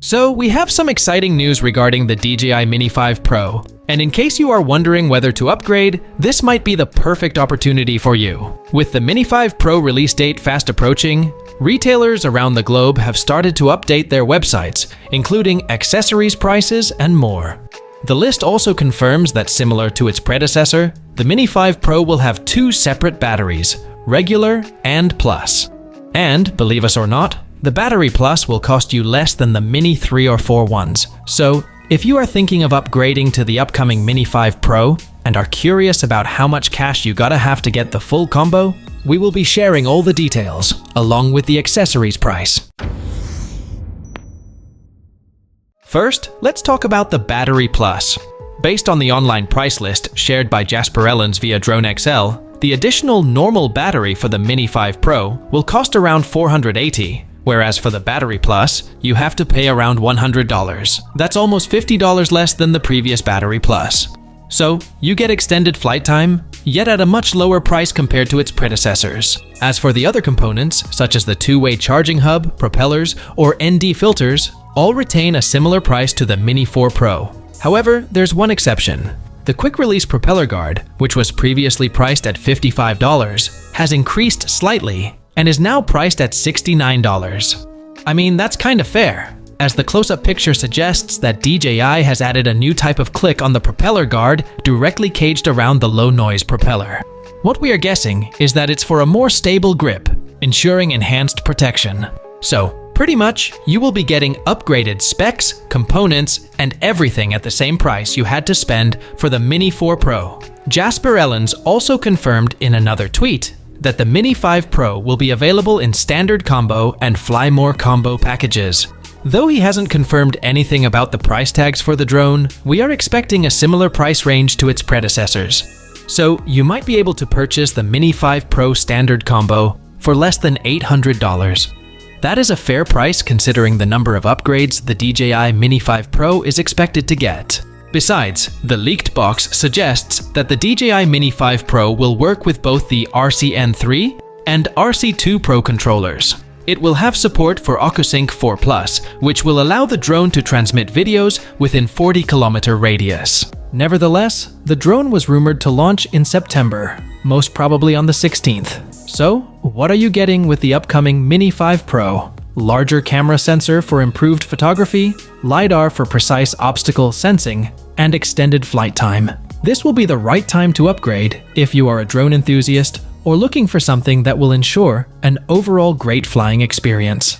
So we have some exciting news regarding the DJI Mini 5 Pro, and in case you are wondering whether to upgrade, this might be the perfect opportunity for you. With the Mini 5 Pro release date fast approaching, retailers around the globe have started to update their websites, including accessories prices and more. The list also confirms that similar to its predecessor, the Mini 5 Pro will have two separate batteries, regular and Plus. And, believe us or not, the Battery Plus will cost you less than the Mini 3 or 4 ones. So, if you are thinking of upgrading to the upcoming Mini 5 Pro and are curious about how much cash you gotta have to get the full combo, we will be sharing all the details, along with the accessories price. First, let's talk about the Battery Plus. Based on the online price list shared by Jasper Ellens via DroneXL, the additional normal battery for the Mini 5 Pro will cost around $480. Whereas for the Battery Plus, you have to pay around $100. That's almost $50 less than the previous Battery Plus. So, you get extended flight time, yet at a much lower price compared to its predecessors. As for the other components, such as the two-way charging hub, propellers, or ND filters, all retain a similar price to the Mini 4 Pro. However, there's one exception. The quick-release propeller guard, which was previously priced at $55, has increased slightly and is now priced at $69. I mean, that's kind of fair, as the close-up picture suggests that DJI has added a new type of click on the propeller guard directly caged around the low-noise propeller. What we are guessing is that it's for a more stable grip, ensuring enhanced protection. So, pretty much, you will be getting upgraded specs, components, and everything at the same price you had to spend for the Mini 4 Pro. Jasper Ellens also confirmed in another tweet that the Mini 5 Pro will be available in standard combo and Fly More combo packages. Though he hasn't confirmed anything about the price tags for the drone, we are expecting a similar price range to its predecessors. So you might be able to purchase the Mini 5 Pro standard combo for less than $800. That is a fair price considering the number of upgrades the DJI Mini 5 Pro is expected to get. Besides, the leaked box suggests that the DJI Mini 5 Pro will work with both the RCN3 and RC2 Pro controllers. It will have support for OcuSync 4 Plus, which will allow the drone to transmit videos within 40-kilometer radius. Nevertheless, the drone was rumored to launch in September, most probably on the 16th. So, what are you getting with the upcoming Mini 5 Pro? Larger camera sensor for improved photography, LiDAR for precise obstacle sensing, and extended flight time. This will be the right time to upgrade if you are a drone enthusiast or looking for something that will ensure an overall great flying experience.